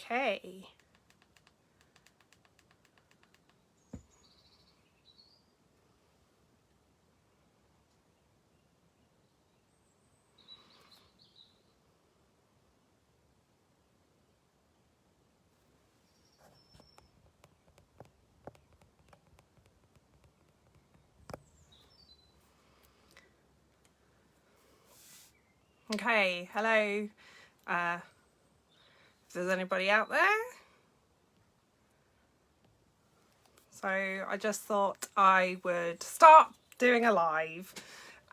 Okay. Okay, hello. If there's anybody out there. So I just thought I would start doing a live.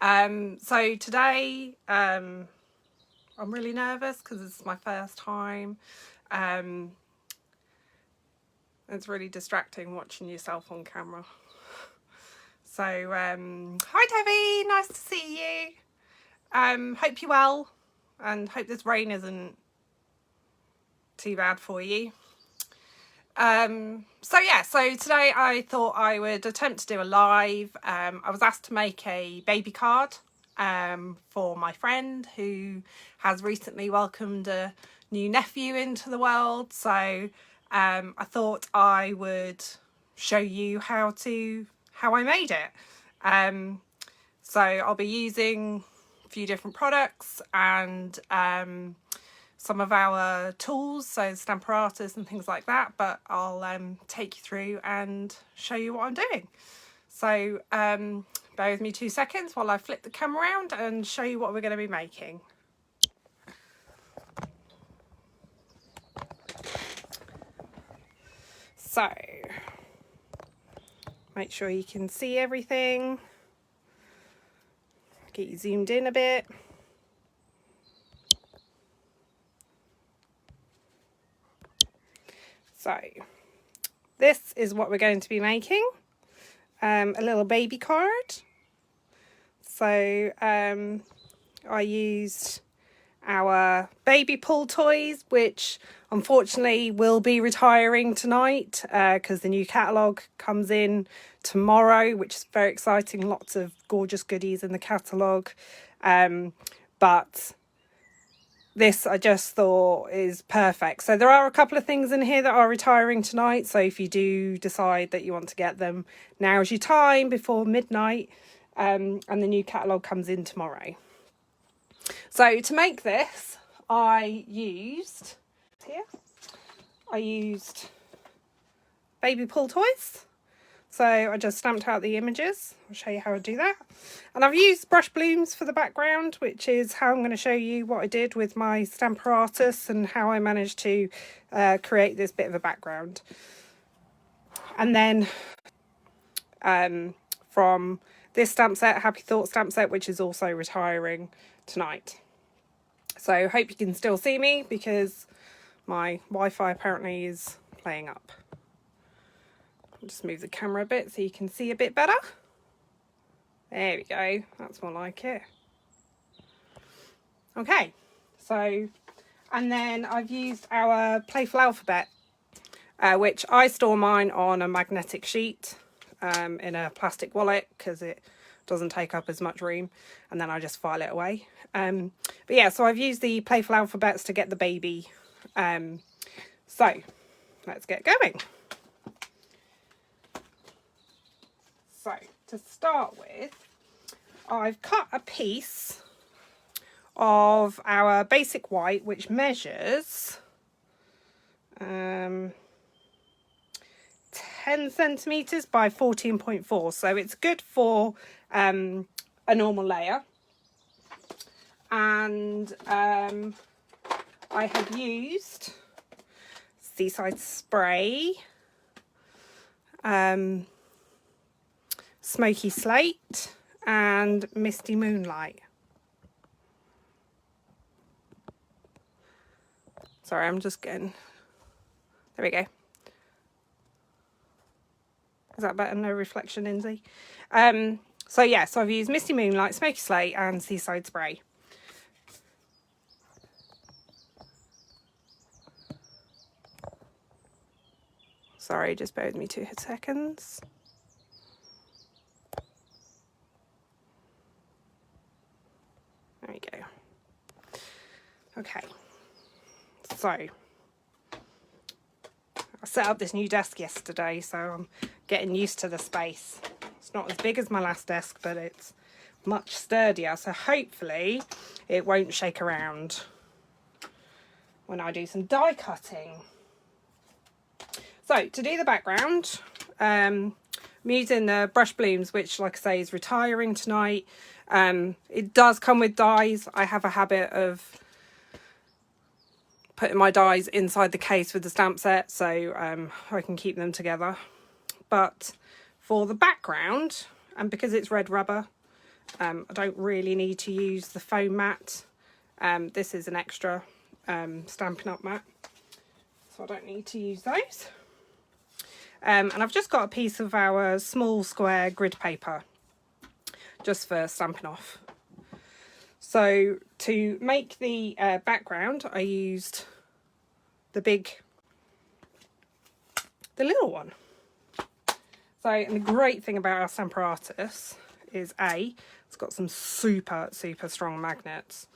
So today I'm really nervous because it's my first time. It's really distracting watching yourself on camera. So hi Debbie, nice to see you. Hope you're well and hope this rain isn't too bad for you. So today I thought I would attempt to do a live. I was asked to make a baby card for my friend who has recently welcomed a new nephew into the world. So I thought I would show you how I made it. So I'll be using a few different products and some of our tools, so stamparatus and things like that, but I'll take you through and show you what I'm doing. So bear with me 2 seconds while I flip the camera around and show you what we're going to be making. So make sure you can see everything. Get you zoomed in a bit. So this is what we're going to be making, a little baby card. So I used our baby pull toys, which unfortunately will be retiring tonight because the new catalogue comes in tomorrow, which is very exciting. Lots of gorgeous goodies in the catalogue. But this I just thought is perfect. So there are a couple of things in here that are retiring tonight. So if you do decide that you want to get them, now's your time before midnight. And the new catalogue comes in tomorrow. So to make this, I used baby pull toys. So I just stamped out the images. I'll show you how I do that. And I've used brush blooms for the background, which is how I'm going to show you what I did with my stamparatus and how I managed to create this bit of a background. And then from this stamp set, Happy Thought stamp set, which is also retiring tonight. So hope you can still see me because my Wi-Fi apparently is playing up. I'll just move the camera a bit so you can see a bit better. There we go, that's more like it. Okay, so, and then I've used our Playful Alphabet, which I store mine on a magnetic sheet in a plastic wallet because it doesn't take up as much room, and then I just file it away. But yeah, so I've used the Playful Alphabets to get the baby. So let's get going. So to start with, I've cut a piece of our basic white, which measures 10 centimeters by 14.4. So it's good for a normal layer. And I have used Seaside Spray, Smoky Slate and Misty Moonlight. Sorry, I'm just getting, there we go. Is that better? No reflection, Lindsay. So yeah, so I've used Misty Moonlight, Smoky Slate and Seaside Spray. Sorry, just bear with me 2 seconds. There we go. Okay, so set up this new desk yesterday, so I'm getting used to the space. It's not as big as my last desk, but it's much sturdier, so hopefully it won't shake around when I do some die cutting. So to do the background, I'm using the Brush Blooms, which, like I say, is retiring tonight. It does come with dies. I have a habit of putting my dies inside the case with the stamp set, so I can keep them together. But for the background, and because it's red rubber, I don't really need to use the foam mat. This is an extra Stampin' Up mat, so I don't need to use those. And I've just got a piece of our small square grid paper just for stamping off. So to make the background, I used the little one. So, and the great thing about our Stamper Artist is it's got some super strong magnets,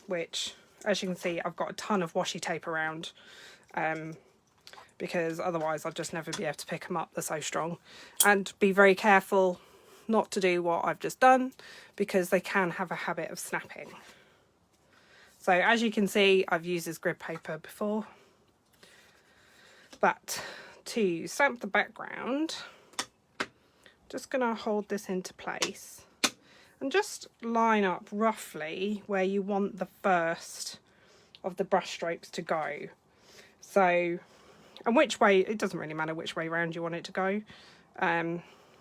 which, as you can see, I've got a ton of washi tape around, because otherwise I'll just never be able to pick them up. They're so strong. And be very careful not to do what I've just done, because they can have a habit of snapping. So as you can see, I've used this grid paper before, but to stamp the background, just going to hold this into place and just line up roughly where you want the first of the brush strokes to go. So, and which way, it doesn't really matter which way around you want it to go.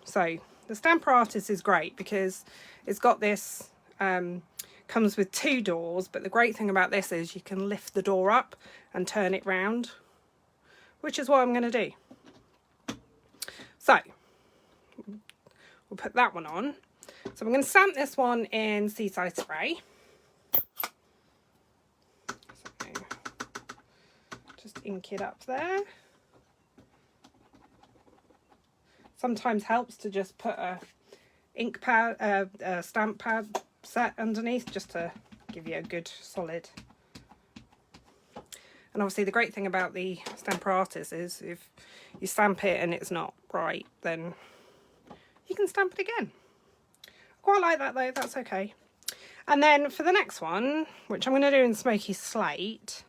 So the Stamper Artist is great because it's got this, comes with 2 doors, but the great thing about this is you can lift the door up and turn it round, which is what I'm going to do. So we'll put that one on. So I'm going to stamp this one in Seaside Spray. So just ink it up there. Sometimes helps to just put a ink pad, a stamp pad set underneath, just to give you a good solid. And obviously the great thing about the Stamper Artist is if you stamp it and it's not right, then you can stamp it again. I quite like that though, that's okay. And then for the next one, which I'm going to do in Smoky Slate,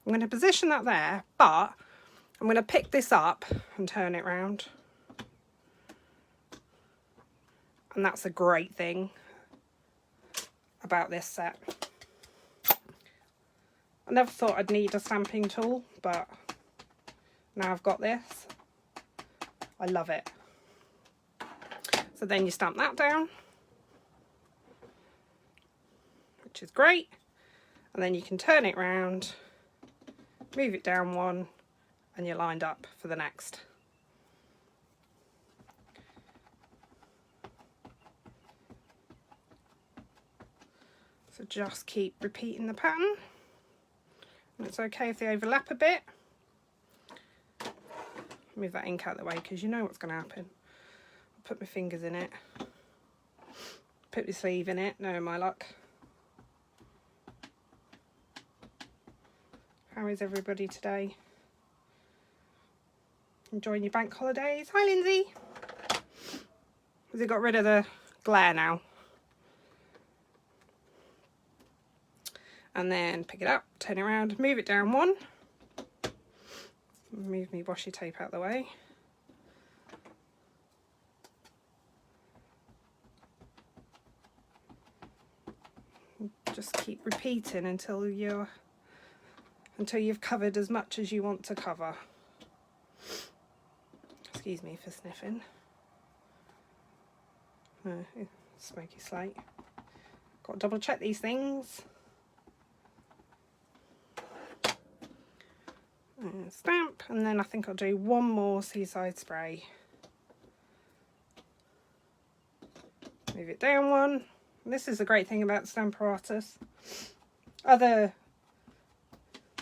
I'm going to position that there, but I'm going to pick this up and turn it round. And that's a great thing about this set. I never thought I'd need a stamping tool, but now I've got this. I love it. So then you stamp that down, which is great. And then you can turn it round, move it down one, and you're lined up for the next. So just keep repeating the pattern. And it's okay if they overlap a bit. Move that ink out of the way because you know what's going to happen. I'll put my fingers in it. Put my sleeve in it, no my luck. How is everybody today? Enjoying your bank holidays? Hi Lindsay! Has it got rid of the glare now? And then pick it up, turn it around, move it down one. Move me washi tape out of the way. Just keep repeating until you've covered as much as you want to cover. Excuse me for sniffing. Smoky Slate. Got to double check these things. And stamp, and then I think I'll do one more Seaside Spray. Move it down one. And this is the great thing about the Stamper Artist. Other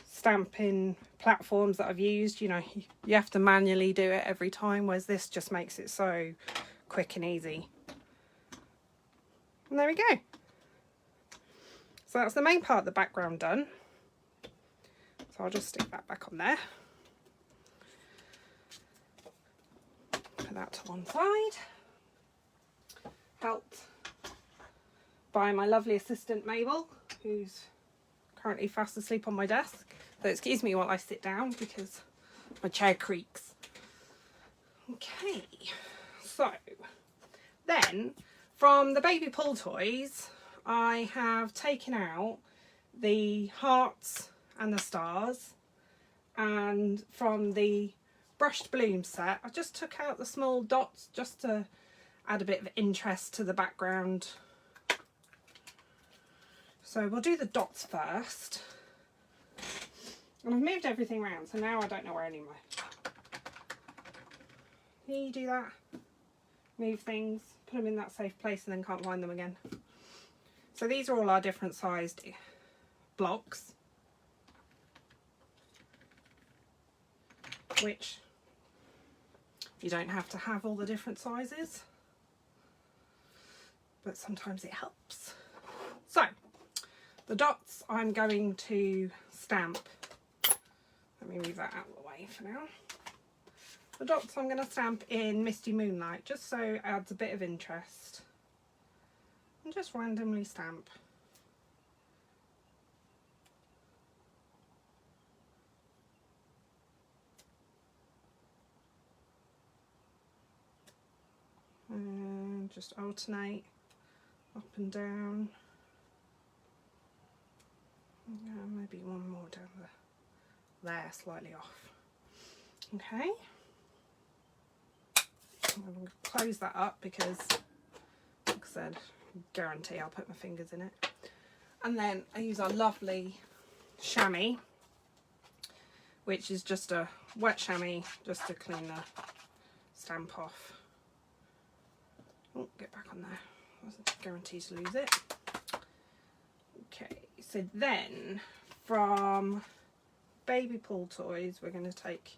stamping platforms that I've used, you know, you have to manually do it every time, whereas this just makes it so quick and easy. And there we go. So that's the main part of the background done. So I'll just stick that back on there. put that to one side. Helped by my lovely assistant Mabel, who's currently fast asleep on my desk. So excuse me while I sit down because my chair creaks. Okay, so then from the baby pull toys, I have taken out the hearts and the stars, and from the brushed bloom set I just took out the small dots just to add a bit of interest to the background. So we'll do the dots first, and I've moved everything around so now I don't know where any of my... You do that, move things, put them in that safe place and then can't find them again. So these are all our different sized blocks, which you don't have to have all the different sizes, but sometimes it helps. So the dots I'm going to stamp. Let me move that out of the way for now. The dots I'm going to stamp in Misty Moonlight, just so it adds a bit of interest. And just randomly stamp. And just alternate up and down. Maybe one more down there, slightly off. Okay. I'm going to close that up because, like I said, guarantee I'll put my fingers in it. And then I use our lovely chamois, which is just a wet chamois just to clean the stamp off. Oh, get back on there. I wasn't guaranteed to lose it. Okay, so then from baby pull toys we're going to take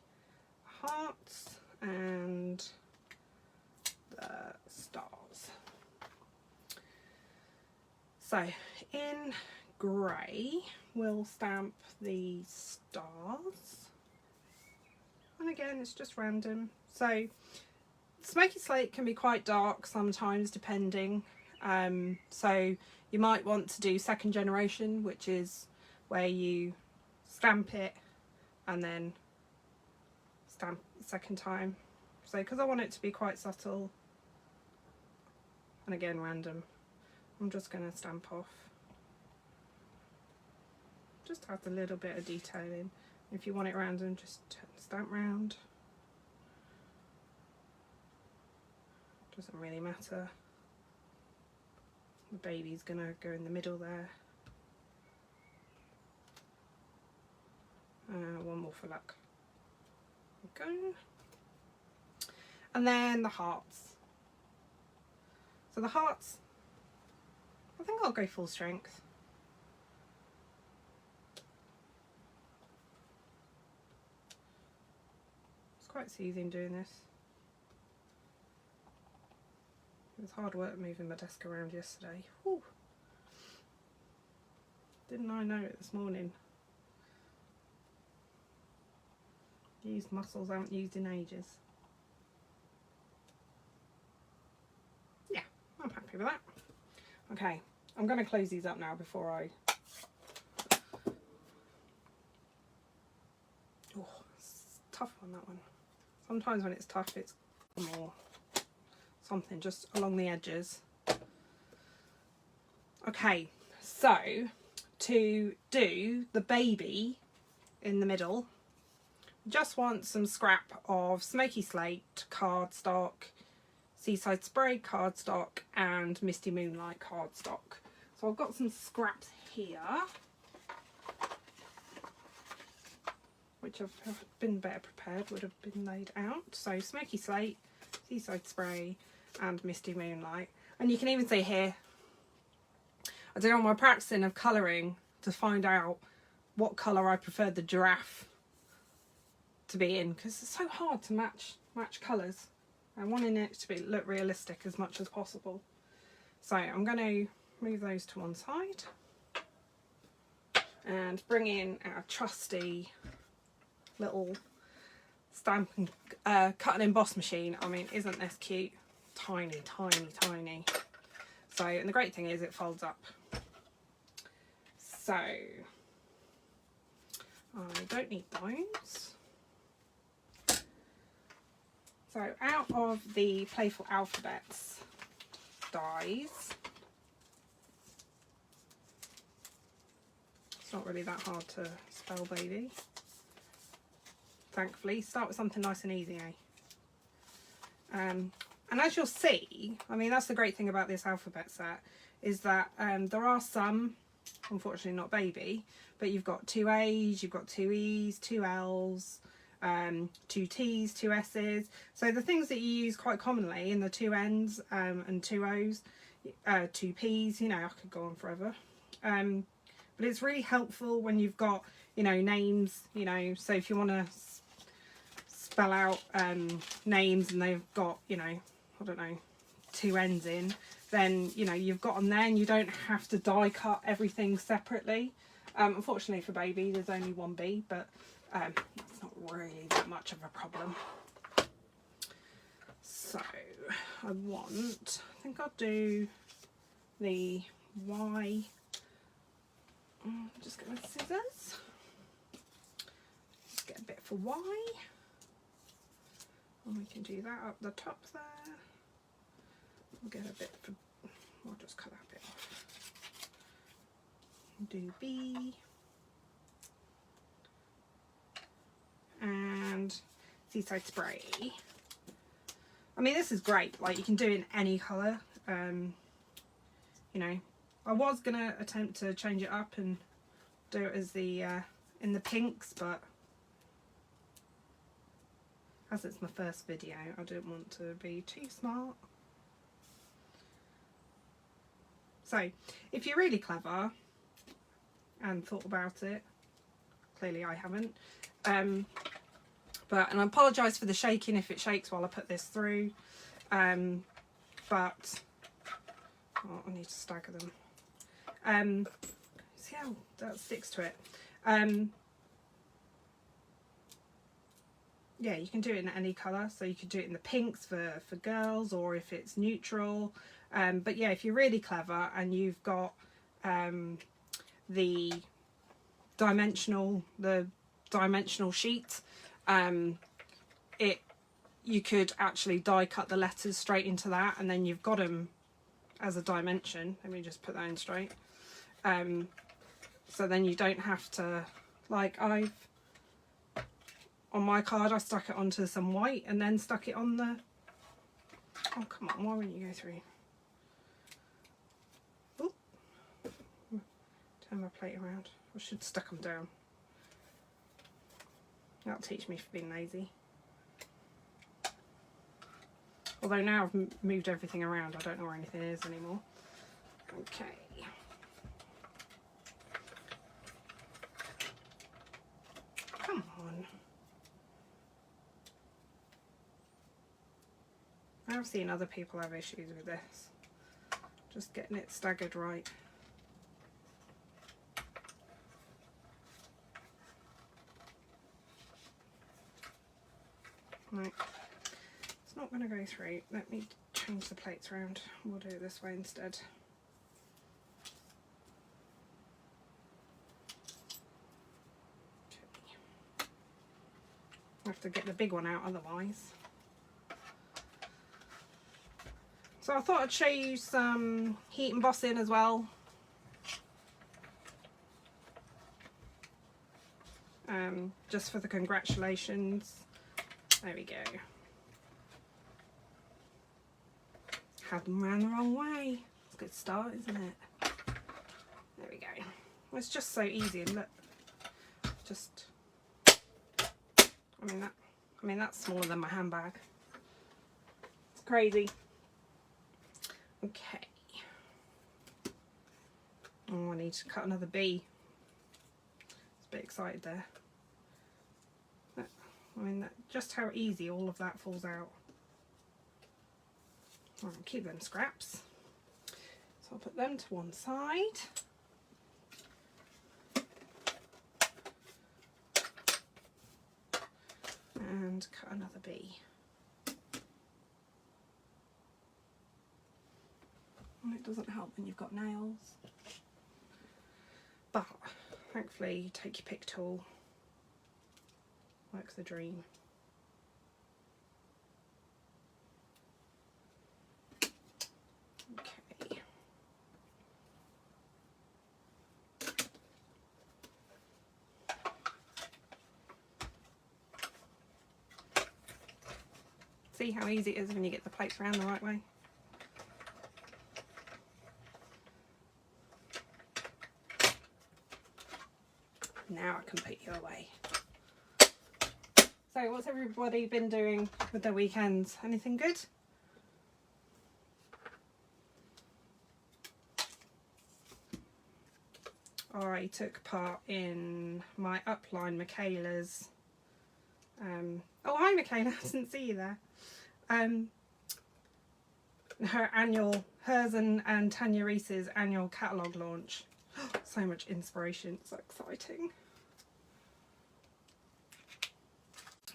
hearts and the stars. So in grey we'll stamp the stars, and again it's just random. So smoky slate can be quite dark sometimes depending, so you might want to do second generation, which is where you stamp it and then stamp the second time. So because I want it to be quite subtle and again random, I'm just going to stamp off. Just add a little bit of detailing. If you want it random, just stamp round. Doesn't really matter. The baby's going to go in the middle there. One more for luck. There we go. And then the hearts. So the hearts, I think I'll go full strength. It's quite soothing doing this. It was hard work moving my desk around yesterday. Whew. Didn't I know it this morning? Used muscles I haven't used in ages. Yeah, I'm happy with that. Okay, I'm going to close these up now before I... Oh, it's tough on that one. Sometimes when it's tough it's more something just along the edges. Okay, so to do the baby in the middle, just want some scrap of smoky slate cardstock, Seaside Spray cardstock and Misty Moonlight cardstock. So I've got some scraps here, which have been better prepared, would have been laid out. So smoky slate, Seaside Spray and Misty Moonlight. And you can even see here, I did all my practicing of colouring to find out what colour I preferred the giraffe to be in, because it's so hard to match colours. I'm wanting it to look realistic as much as possible. So I'm going to move those to one side and bring in our trusty little stamp and cut and emboss machine. I mean, isn't this cute? Tiny, tiny, tiny. So, and the great thing is it folds up. So, I don't need those. So, out of the Playful Alphabets dies, it's not really that hard to spell baby. Thankfully, start with something nice and easy, eh? And as you'll see, I mean, that's the great thing about this alphabet set, is that there are some, unfortunately not baby, but you've got 2 A's, you've got 2 E's, 2 L's, 2 T's, 2 S's. So the things that you use quite commonly in the 2 N's and 2 O's, 2 P's, you know, I could go on forever. But it's really helpful when you've got, you know, names, you know, so if you want to spell out names and they've got, you know, I don't know, 2 N's in, then, you know, you've got them there and you don't have to die cut everything separately. Unfortunately for baby, there's only 1 B, but it's not really that much of a problem. So I think I'll do the Y. Just get my scissors. Just get a bit for Y. And we can do that up the top there. We'll get a bit for, I'll just cut that bit off. Do B. And seaside spray. I mean, this is great. Like, you can do it in any colour. You know, I was going to attempt to change it up and do it as the, in the pinks, but as it's my first video, I didn't want to be too smart. So, if you're really clever and thought about it, clearly I haven't, and I apologise for the shaking if it shakes while I put this through, but oh, I need to stagger them. See how that sticks to it. Yeah, you can do it in any colour, so you could do it in the pinks for girls, or if it's neutral. But yeah, if you're really clever and you've got the dimensional sheet, you could actually die cut the letters straight into that, and then you've got them as a dimension. Let me just put that in straight. So then you don't have to, like on my card I stuck it onto some white and then stuck it on the, oh come on, why wouldn't you go through? Ooh. Turn my plate around. I should stuck them down. That'll teach me for being lazy. Although now I've moved everything around, I don't know where anything is anymore. Okay. Come on. I've seen other people have issues with this. Just getting it staggered right. Right. It's not going to go through. Let me change the plates around. We'll do it this way instead. Okay. I have to get the big one out otherwise. So I thought I'd show you some heat embossing as well. Just for the congratulations. There we go. Had them round the wrong way. It's a good start, isn't it? There we go. It's just so easy, and look, just. I mean that's smaller than my handbag. It's crazy. Okay. Oh, I need to cut another B. It's a bit excited there. I mean, just how easy all of that falls out. I'll keep them scraps. So I'll put them to one side. And and cut another bee. And it doesn't help when you've got nails, but thankfully you take your pick tool, works the dream. Okay. See how easy it is when you get the plates around the right way? Now I can put you away. So what's everybody been doing with their weekends? Anything good? I took part in my upline Michaela's. Oh hi Michaela, I didn't see you there. Her annual, hers and Tanya Reese's annual catalogue launch. So much inspiration, so exciting.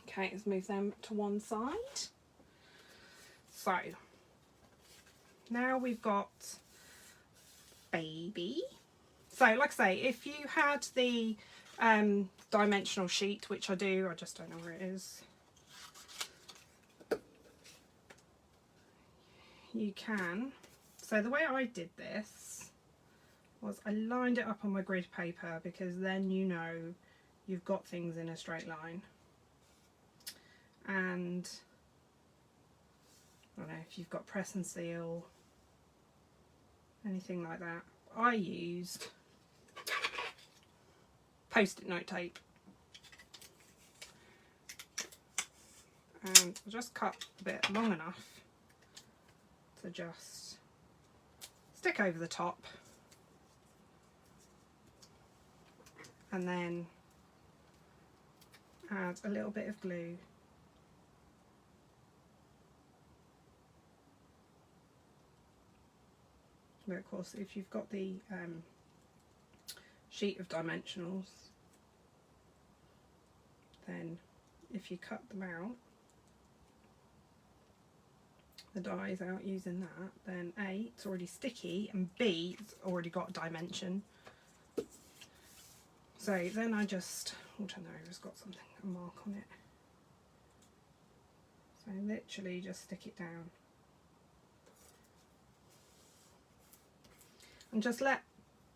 Okay, let's move them to one side. So now we've got baby. So like I say, if you had the dimensional sheet, which I do, I just don't know where it is, you can. So the way I did this was I lined it up on my grid paper, because then you know you've got things in a straight line. And I don't know if you've got press and seal, anything like that. I used post-it note tape, and I just cut a bit long enough to just stick over the top, and then add a little bit of glue. But of course, if you've got the sheet of dimensionals, then if you cut them out, the dies out using that, then A, it's already sticky, and B, it's already got a dimension. So then I just, I don't know, it's got something, a mark on it. So literally just stick it down. And just let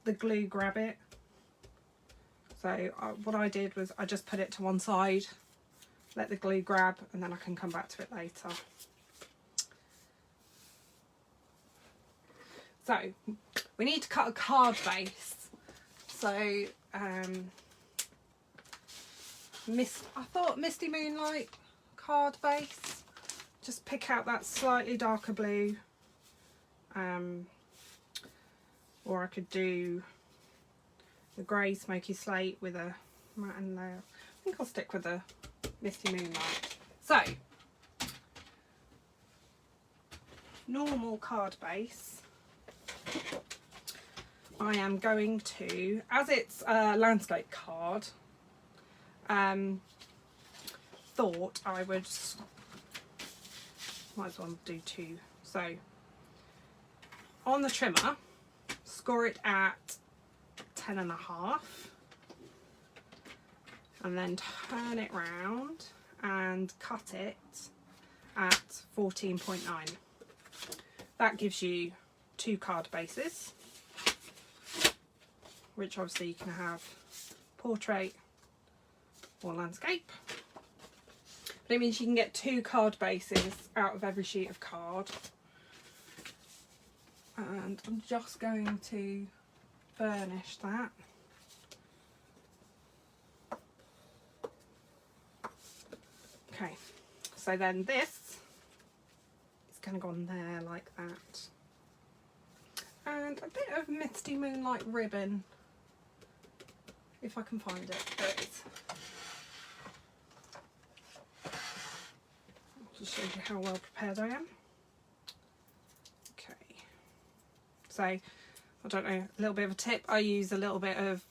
the glue grab it. So what I did was I just put it to one side, let the glue grab, and then I can come back to it later. So we need to cut a card base. So I thought Misty Moonlight card base. Just pick out that slightly darker blue. Or I could do the grey smoky slate with a matte and layer. I think I'll stick with the Misty Moonlight. So, normal card base. I am going to, as it's a landscape card, thought I would, might as well do two. So, on the trimmer, score it at 10.5, and then turn it round and cut it at 14.9. That gives you two card bases, which obviously you can have portrait or landscape. But it means you can get two card bases out of every sheet of card. And I'm just going to burnish that. Okay, so then this is going to go on there like that. And a bit of Misty Moonlight ribbon, if I can find it. There it is. Just shows you how well prepared I am. So, I don't know, a little bit of a tip, I use a little bit of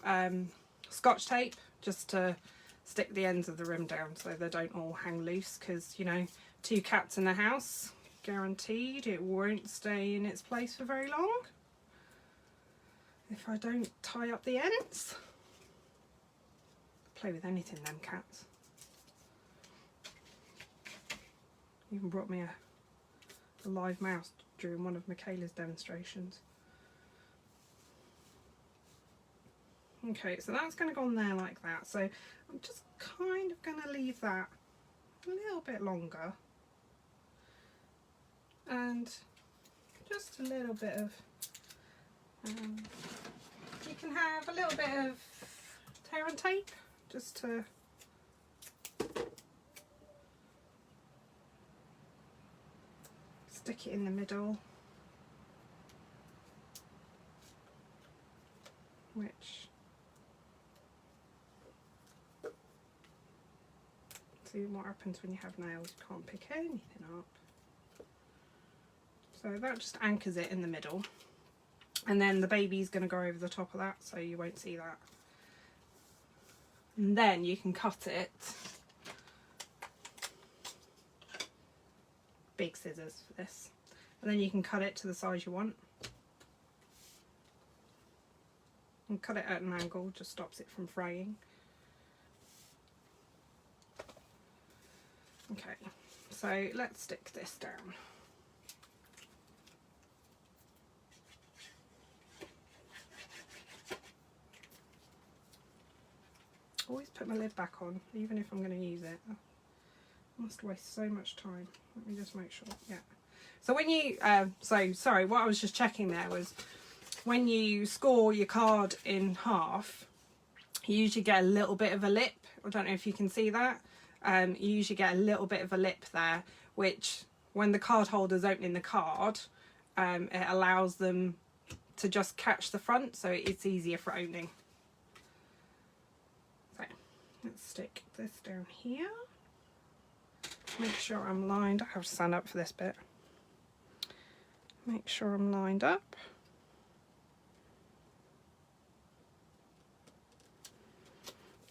Scotch tape just to stick the ends of the rim down so they don't all hang loose, because you know, 2 cats in the house, guaranteed it won't stay in its place for very long if I don't tie up the ends. Play with anything, them cats. Even brought me a live mouse during one of Michaela's demonstrations. Okay, so that's going to go on there like that. So I'm just kind of going to leave that a little bit longer. And just a little bit of, you can have a little bit of tear and tape just to stick it in the middle, which see what happens when you have nails, you can't pick anything up. So that just anchors it in the middle, and then the baby's going to go over the top of that, so you won't see that. And then you can cut it. Big scissors for this. And then you can cut it to the size you want. And cut it at an angle, just stops it from fraying. Okay, so let's stick this down. Always put my lid back on, even if I'm going to use it. I must waste so much time. Let me just make sure. Yeah. So when you, sorry, what I was just checking there was when you score your card in half, you usually get a little bit of a lip. I don't know if you can see that. You usually get a little bit of a lip there, which when the card holder's opening the card, it allows them to just catch the front, so it's easier for opening. So let's stick this down here. Make sure I'm lined. I have to stand up for this bit. Make sure I'm lined up.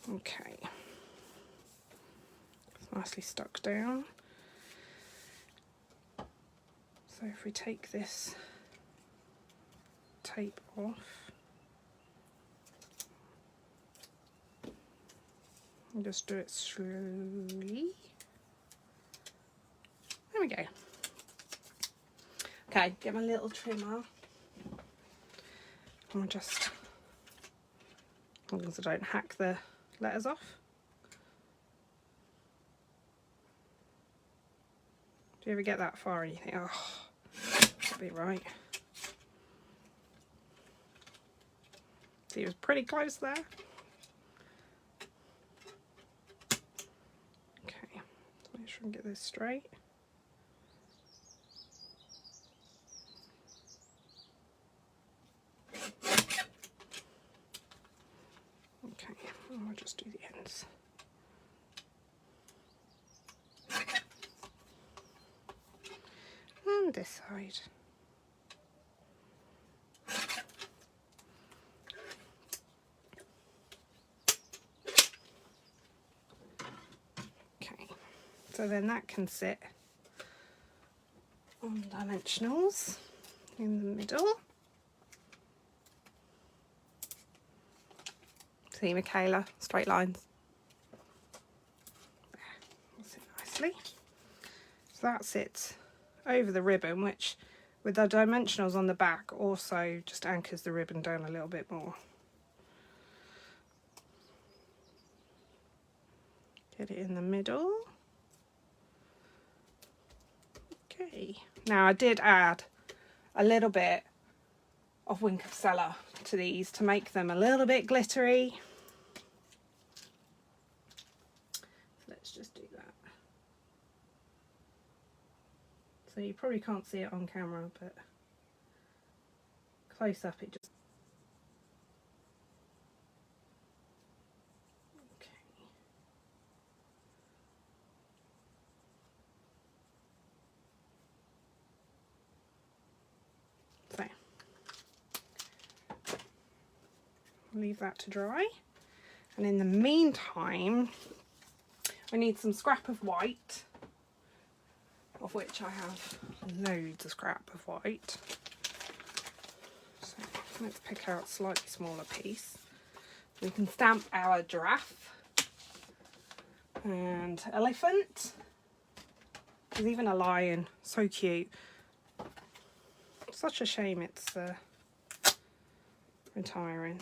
Okay. It's nicely stuck down. So if we take this tape off, and just do it slowly. There we go. Okay, get my little trimmer. I'll just, as long as I don't hack the letters off. Do you ever get that far and you think, oh, that'll be right? See, it was pretty close there. Okay, let's make sure I get this straight. Okay, I'll just do the ends. And this side. Okay, so then that can sit on dimensionals in the middle. See, Michaela, straight lines. There, that'll sit nicely. So that sits over the ribbon, which with the dimensionals on the back also just anchors the ribbon down a little bit more. Get it in the middle. Okay, now I did add a little bit of Wink of Stella to these to make them a little bit glittery. Let's just do that. So you probably can't see it on camera, but close up it just... Okay. So, leave that to dry. And in the meantime, I need some scrap of white, of which I have loads of scrap of white. So let's pick out a slightly smaller piece. We can stamp our giraffe and elephant. There's even a lion, so cute. Such a shame it's retiring.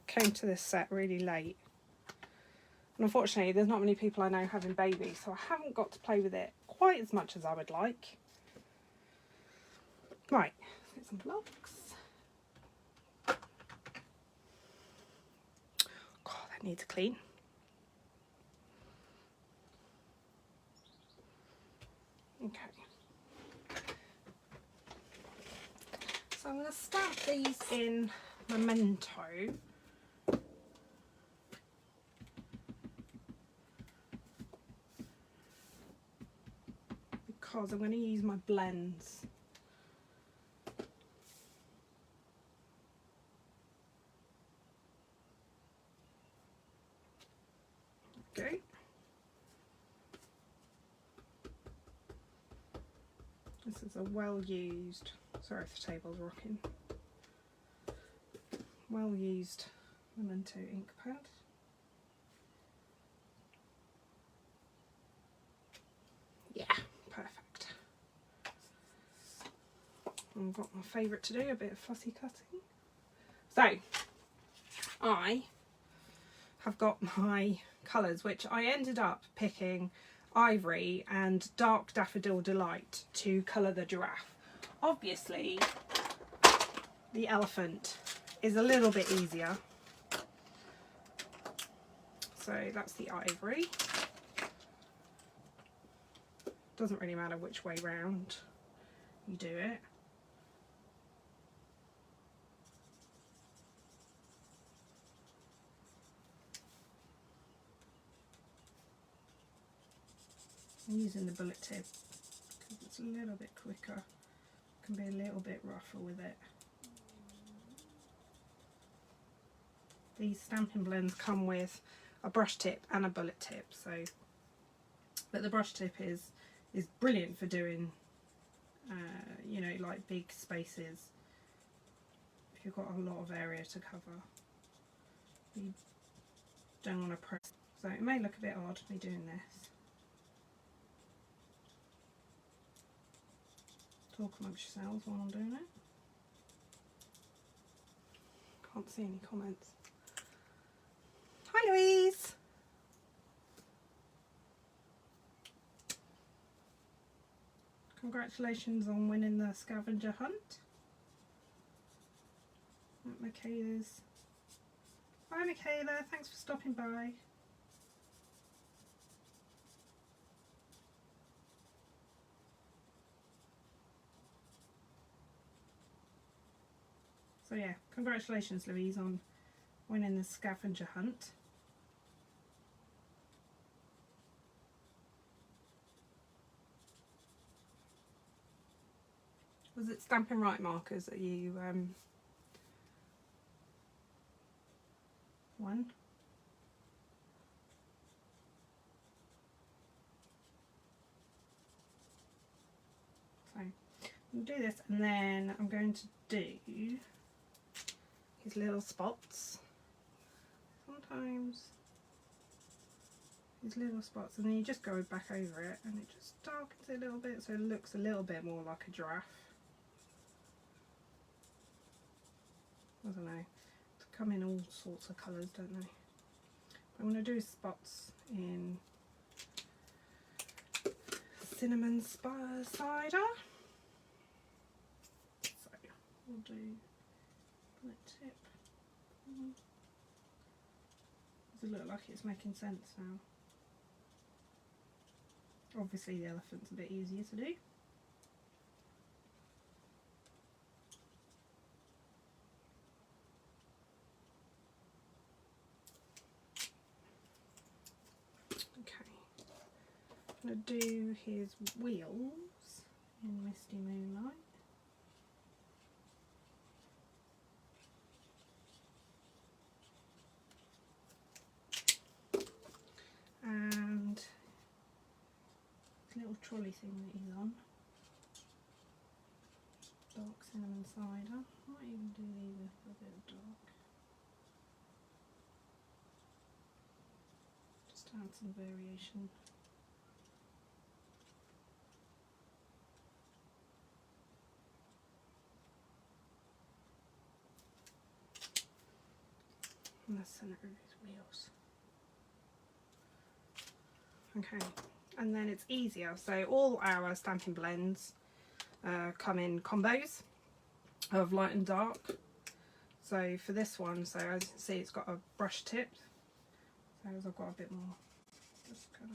Came to this set really late. And unfortunately, there's not many people I know having babies, so I haven't got to play with it quite as much as I would like. Right, let's get some blocks. God, that needs a clean. Okay. So I'm going to stamp these in Memento. Because I'm going to use my blends. Okay. This is a well-used, sorry if the table's rocking, well-used Memento ink pad. Yeah, perfect. I've got my favourite to do, a bit of fussy cutting. So, I have got my colours, which I ended up picking Ivory and Dark Daffodil Delight to colour the giraffe. Obviously, the elephant is a little bit easier. So that's the Ivory. Doesn't really matter which way round you do it. I'm using the bullet tip because it's a little bit quicker. Can be a little bit rougher with it. These stamping blends come with a brush tip and a bullet tip, so but the brush tip is brilliant for doing you know, like big spaces if you've got a lot of area to cover. You don't want to press, so it may look a bit odd me doing this. Talk amongst yourselves while I'm doing it. Can't see any comments. Hi Louise! Congratulations on winning the scavenger hunt. Michaela's. Hi Michaela, thanks for stopping by. So yeah, congratulations Louise on winning the scavenger hunt. Was it Stampin' Right markers that you won? So I'm going to do this, and then I'm going to do his little spots. Sometimes these little spots, and then you just go back over it and it just darkens it a little bit so it looks a little bit more like a giraffe. I don't know, they come in all sorts of colours, don't they? I'm going to do spots in cinnamon cider. So we'll do bullet tip. Does it look like it's making sense now? Obviously the elephant's a bit easier to do. I'm going to do his wheels in Misty Moonlight. little trolley thing that he's on. Dark cinnamon cider. Might even do these with a bit of dark. Just to add some variation. In the centre of his wheels. Okay, and then it's easier. So all our stamping blends come in combos of light and dark. So for this one, so as you can see, it's got a brush tip. So as I've got a bit more, just kind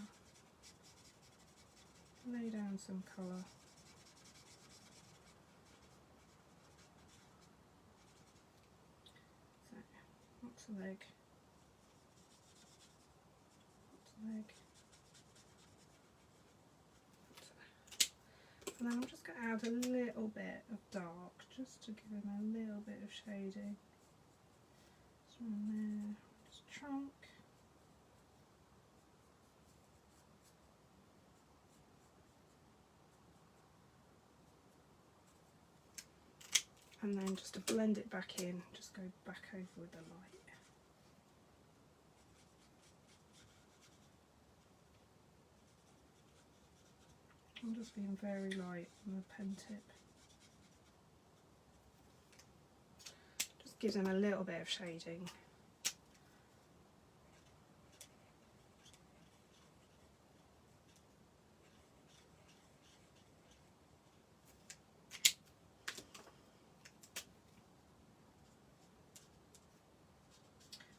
of lay down some colour. That's a leg. That's a leg. And then I'm just going to add a little bit of dark, just to give him a little bit of shading. Just around there, his trunk. And then just to blend it back in, just go back over with the light. I'm just being very light on the pen tip. Just gives them a little bit of shading.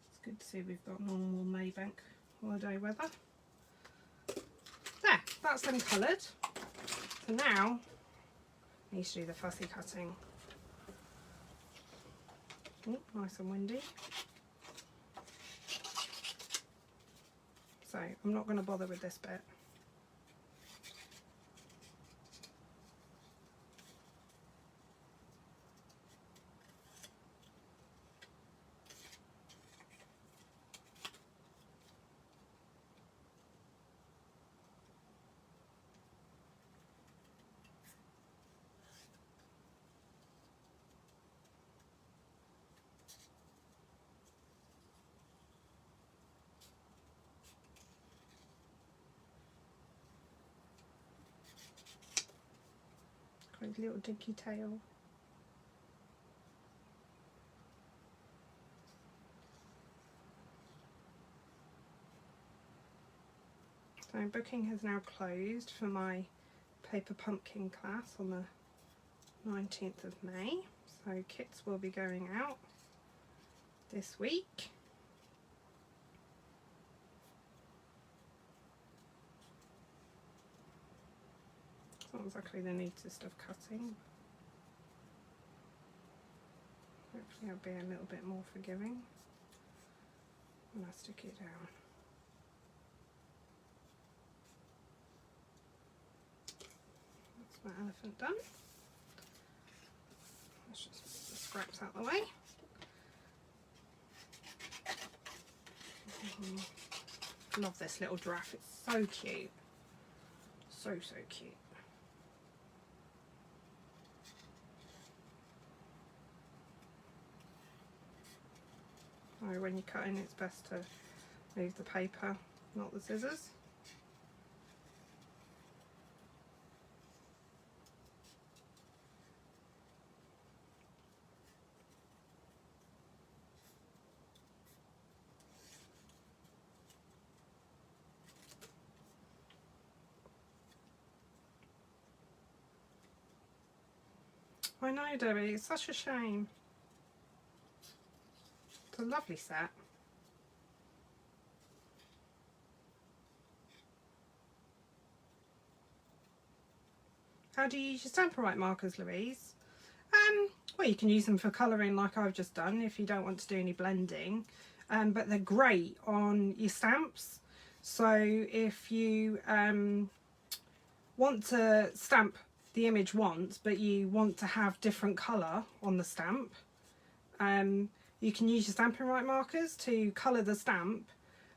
It's good to see we've got normal Maybank holiday weather. There, that's them coloured. So now I need to do the fussy cutting. Ooh, nice and windy. So I'm not going to bother with this bit. His little dinky tail. So booking has now closed for my paper pumpkin class on the 19th of May. So kits will be going out this week. It's not exactly the neatest of cutting. Hopefully I'll be a little bit more forgiving when I stick it down. That's my elephant done. Let's just move the scraps out of the way. Love this little giraffe, it's so cute. So cute. So when you're cutting, it's best to move the paper, not the scissors. I know, Debbie, it's such a shame. It's a lovely set. How do you use your Stampin' Up markers, Louise? Well, you can use them for colouring like I've just done if you don't want to do any blending. But they're great on your stamps. So if you want to stamp the image once, but you want to have different colour on the stamp, you can use your Stampin' Up markers to colour the stamp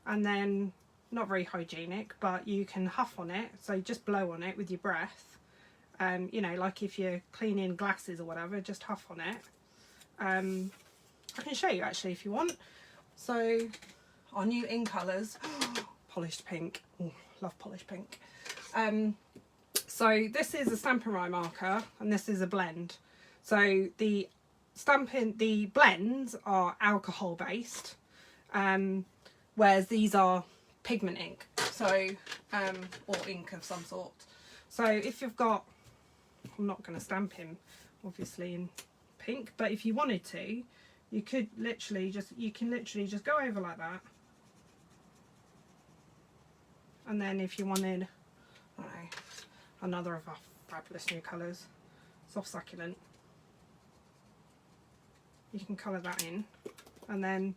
and then not very hygienic, but you can huff on it, so just blow on it with your breath. You know, like if you're cleaning glasses or whatever, just huff on it. I can show you actually if you want. So our new in colours, polished pink. Ooh, love polished pink. So this is a Stampin' Right marker and this is a blend. So the blends are alcohol based, whereas these are pigment ink, so or ink of some sort. So if you've got, I'm not going to stamp him obviously in pink, but if you wanted to, you could literally just go over like that, and then if you wanted, I don't know, another of our fabulous new colours, soft succulent, you can colour that in, and then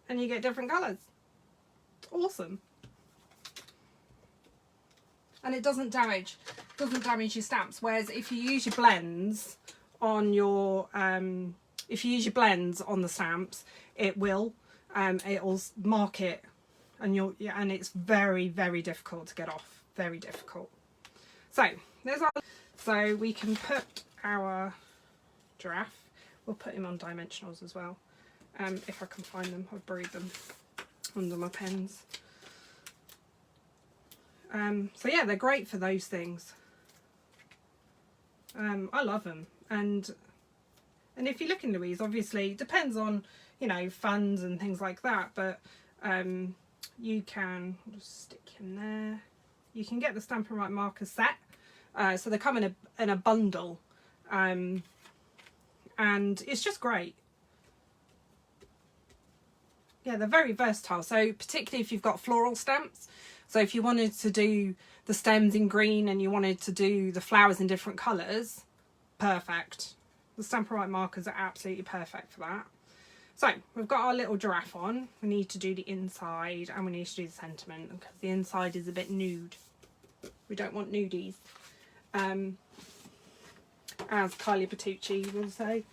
and you get different colours. It's awesome. And it doesn't damage your stamps, whereas if you use your blends on your if you use your blends on the stamps, it'll mark it, and it's very, very difficult to get off, very difficult. So so we can put our giraffe, we'll put him on dimensionals as well, if I can find them. I've buried them under my pens. So yeah, they're great for those things. I love them, and if you look in Louise, obviously it depends on, you know, funds and things like that, but you can, I'll just stick him there. You can get the Stampin' Right marker set, so they come in a bundle, and it's just great. Yeah, they're very versatile, so particularly if you've got floral stamps. So if you wanted to do the stems in green and you wanted to do the flowers in different colours, perfect. The Stampin' Right markers are absolutely perfect for that. So we've got our little giraffe on. We need to do the inside and we need to do the sentiment, because the inside is a bit nude. We don't want nudies, as Kylie Bertucci will say.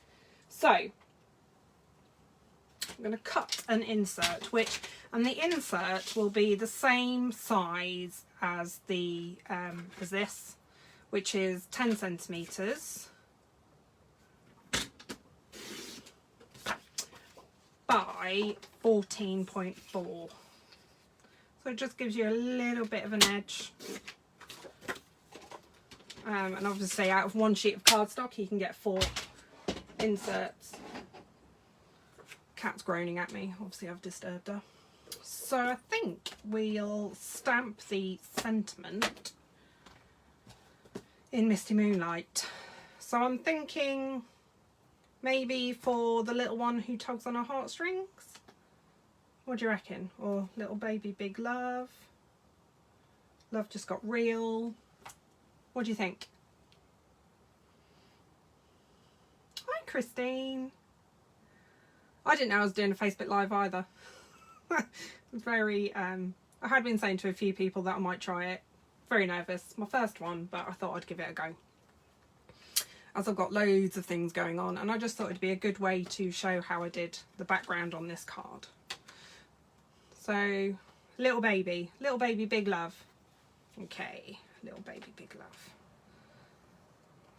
So I'm going to cut an insert, and the insert will be the same size as the as this, which is 10 centimeters by 14.4. So it just gives you a little bit of an edge. And obviously out of one sheet of cardstock you can get 4 inserts. Cat's groaning at me, obviously I've disturbed her. So I think we'll stamp the sentiment in Misty Moonlight. So I'm thinking maybe for the little one who tugs on our heartstrings. What do you reckon? Or little baby big love. Love just got real. What do you think? Hi Christine. I didn't know I was doing a Facebook Live either. Very, I had been saying to a few people that I might try it. Very nervous. My first one, but I thought I'd give it a go, as I've got loads of things going on, and I just thought it'd be a good way to show how I did the background on this card. So, little baby big love. Okay, little baby big love.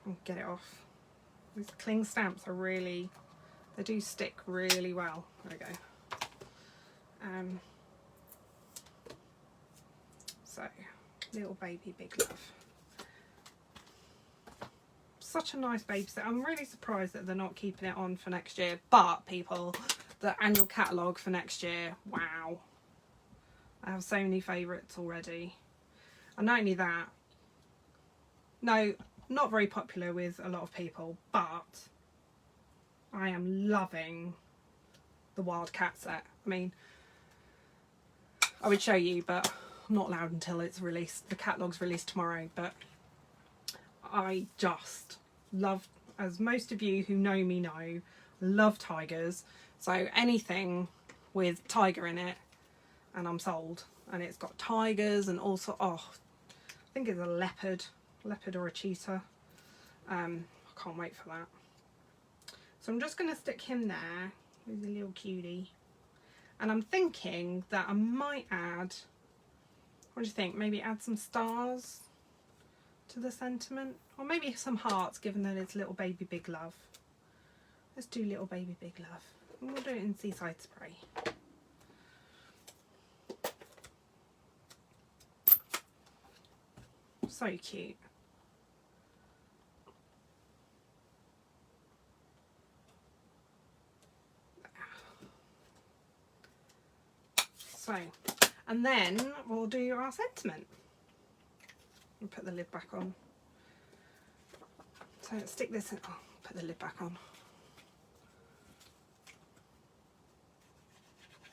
I'll get it off. These cling stamps are really, they do stick really well. There we go. So, little baby big love. Such a nice baby set. I'm really surprised that they're not keeping it on for next year, but people, the annual catalogue for next year, wow. I have so many favourites already. And not only that, no, not very popular with a lot of people, but I am loving the Wildcat set. I mean, I would show you, but I'm not allowed until it's released. The catalogue's released tomorrow, but I just love, as most of you who know me know, love tigers. So anything with tiger in it, and I'm sold. And it's got tigers and also, oh, I think it's a leopard or a cheetah. I can't wait for that. So I'm just going to stick him there He's a little cutie. And I'm thinking that I might add, what do you think? Maybe add some stars to the sentiment, or maybe some hearts, given that it's little baby big love. Let's do little baby big love, and we'll do it in Seaside Spray. So cute. So, and then we'll do our sentiment. And put the lid back on. So stick this in. Oh, put the lid back on.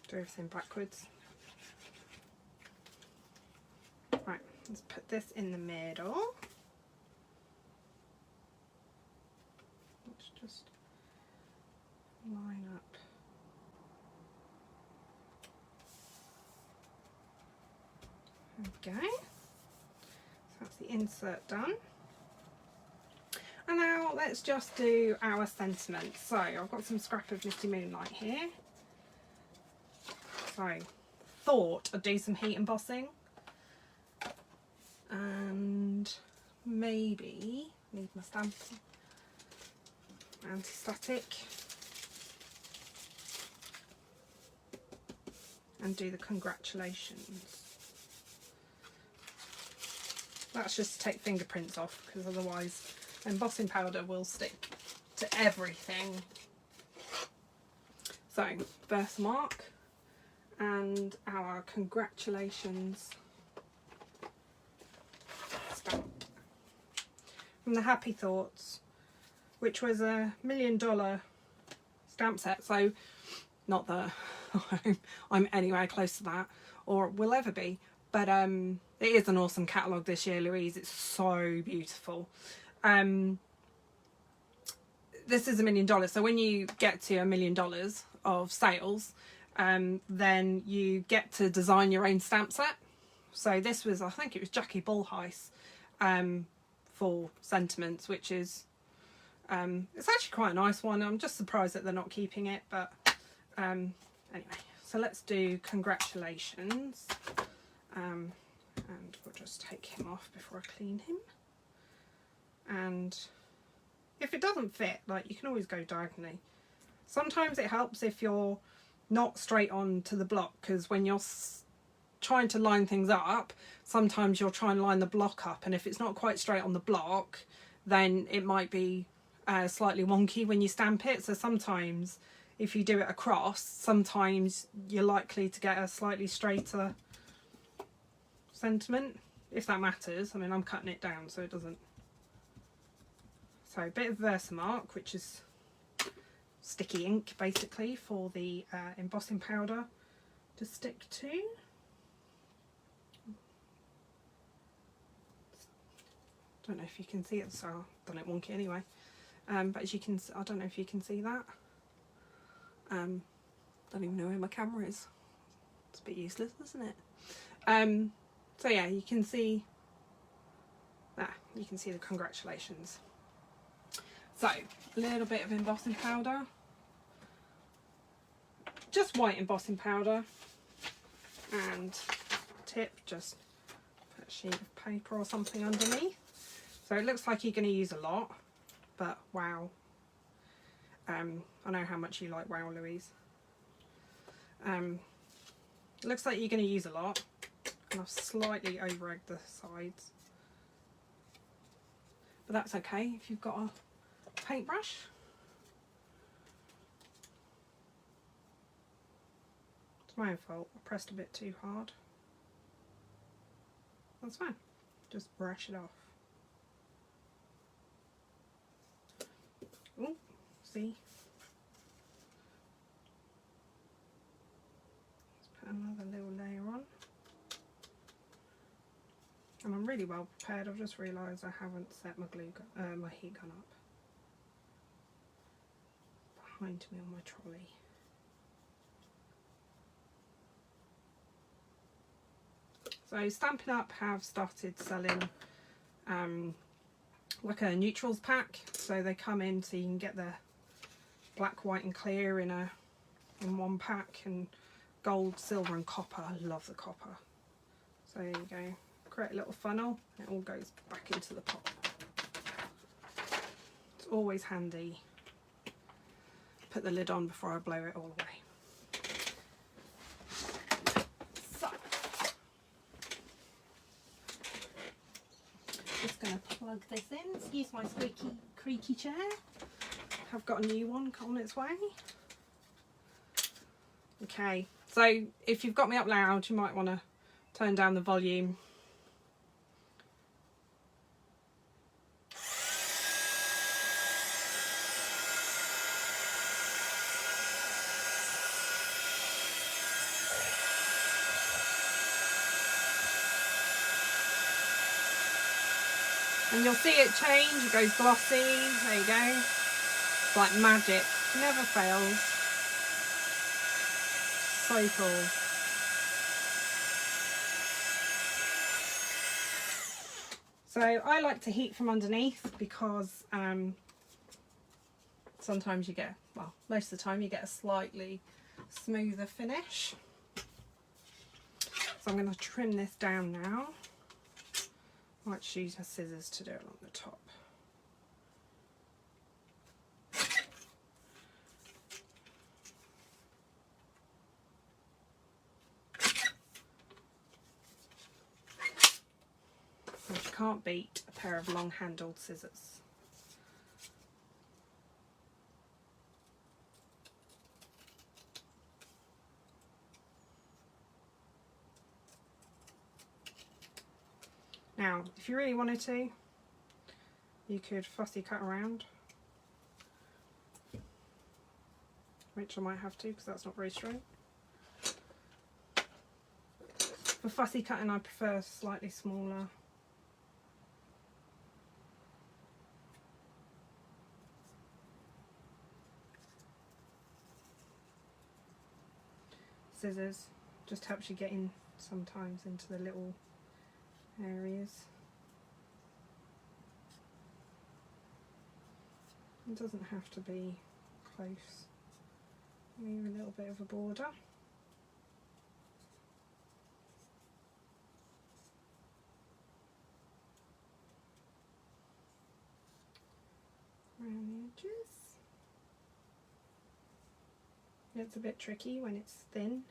Do everything backwards. Right, let's put this in the middle. Let's just line up. There we go. So that's the insert done. And now let's just do our sentiment. So I've got some scrap of Misty Moonlight here. So thought I'd do some heat embossing. And maybe need my stamp anti-static. And do the congratulations. That's just to take fingerprints off, because otherwise embossing powder will stick to everything. So, birthmark and our congratulations stamp from the Happy Thoughts, which was $1 million stamp set. So, not that I'm anywhere close to that or will ever be, but it is an awesome catalogue this year, Louise. It's so beautiful. This is $1 million, so when you get to $1 million of sales, then you get to design your own stamp set. So this was, I think it was Jackie Bullheis for sentiments, which is it's actually quite a nice one. I'm just surprised that they're not keeping it, but anyway, so let's do congratulations. And we'll just take him off before I clean him. And if it doesn't fit, like, you can always go diagonally. Sometimes it helps if you're not straight on to the block, because when you're trying to line things up, sometimes you'll try and line the block up, and if it's not quite straight on the block, then it might be slightly wonky when you stamp it. So sometimes if you do it across, sometimes you're likely to get a slightly straighter sentiment, if that matters. I mean, I'm cutting it down so it doesn't. So a bit of Versamark, which is sticky ink basically for the embossing powder to stick to. Don't know if you can see it, so I've done it wonky anyway. But as you can, I don't know if you can see that. Don't even know where my camera is. It's a bit useless, isn't it? So yeah, you can see that. You can see the congratulations. So a little bit of embossing powder, just white embossing powder, and tip, just put a sheet of paper or something underneath. So it looks like you're going to use a lot, but wow. I know how much you like wow, Louise. It looks like you're going to use a lot, and I've slightly over-egged the sides. But that's okay if you've got a paintbrush. It's my own fault, I pressed a bit too hard. That's fine, just brush it off. Oh, see? Let's put another little layer on. And I'm really well prepared. I've just realised I haven't set my my heat gun up behind me on my trolley. So Stampin' Up have started selling like a neutrals pack. So they come in so you can get the black, white and clear in a in one pack, and gold, silver and copper. I love the copper. So there you go. Create a little funnel. It all goes back into the pot. It's always handy. Put the lid on before I blow it all away. So, just going to plug this in. Excuse my squeaky, creaky chair. I've got a new one on its way. Okay, so if you've got me up loud, you might want to turn down the volume. And you'll see it change, it goes glossy, there you go. It's like magic, never fails. So cool. So I like to heat from underneath because sometimes you get, well, most of the time you get a slightly smoother finish. So I'm going to trim this down now. I might just use my scissors to do it on the top. You can't beat a pair of long-handled scissors. Now, if you really wanted to, you could fussy cut around, which I might have to because that's not very straight. For fussy cutting, I prefer slightly smaller. Scissors just helps you get in sometimes into the little areas. It doesn't have to be close. Leave a little bit of a border. Around the edges. It's a bit tricky when it's thin.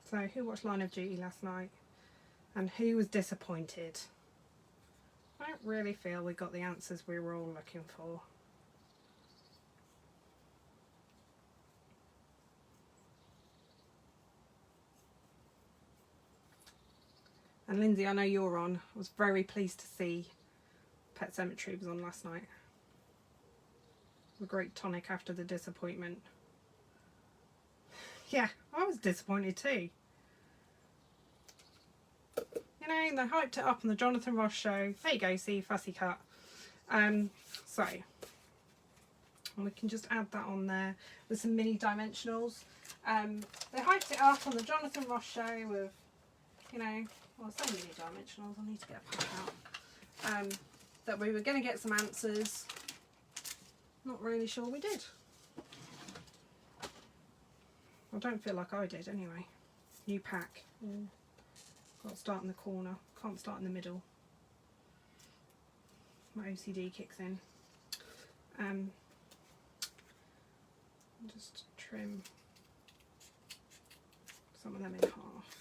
So, who watched Line of Duty last night? And who was disappointed? I don't really feel we got the answers we were all looking for. And Lindsay, I know you're on. I was very pleased to see Pet Sematary was on last night. A great tonic after the disappointment. Yeah, I was disappointed too. You know, they hyped it up on the Jonathan Ross show. There you go, see, fussy cut. So, we can just add that on there with some mini dimensionals. They hyped it up on the Jonathan Ross show with, you know, well, so many dimensionals. I need to get a pack out. That we were going to get some answers. Not really sure we did. I don't feel like I did anyway. New pack. Got to start in the corner. Can't start in the middle. My OCD kicks in. Just trim some of them in half.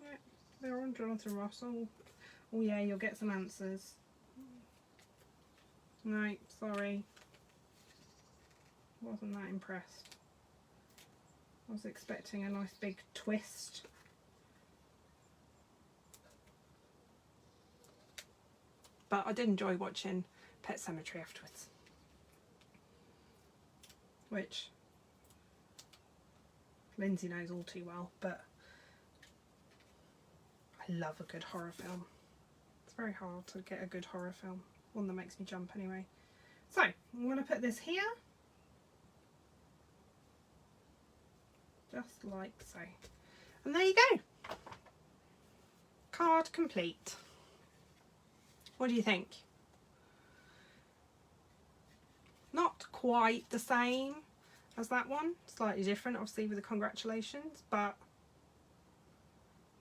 Yeah, they're on Jonathan Ross. Oh yeah, you'll get some answers. No, sorry. Wasn't that impressed. I was expecting a nice big twist. But I did enjoy watching Pet Sematary afterwards. Which Lindsay knows all too well, but I love a good horror film. It's very hard to get a good horror film, one that makes me jump anyway. So I'm going to put this here, just like so, and there you go. Card complete. What do you think? Not quite the same as that one, slightly different obviously with the congratulations, but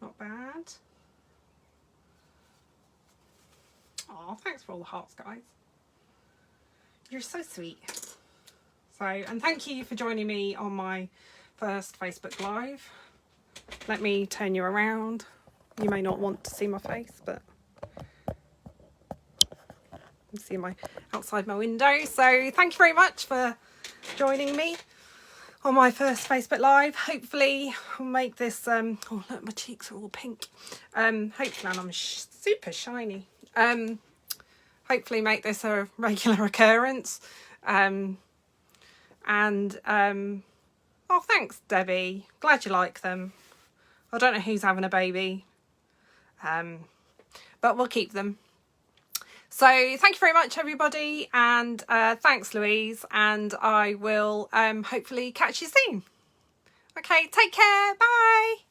not bad. Oh, thanks for all the hearts, guys. You're so sweet. So, and thank you for joining me on my first Facebook Live. Let me turn you around. You may not want to see my face, but you see my outside my window. So thank you very much for joining me on my first Facebook Live. Hopefully I'll make this oh look, my cheeks are all pink. Hopefully, and I'm super shiny. Hopefully make this a regular occurrence. Oh, thanks, Debbie. Glad you like them. I don't know who's having a baby, but we'll keep them. So thank you very much, everybody, and thanks, Louise, and I will hopefully catch you soon. Okay, take care. Bye.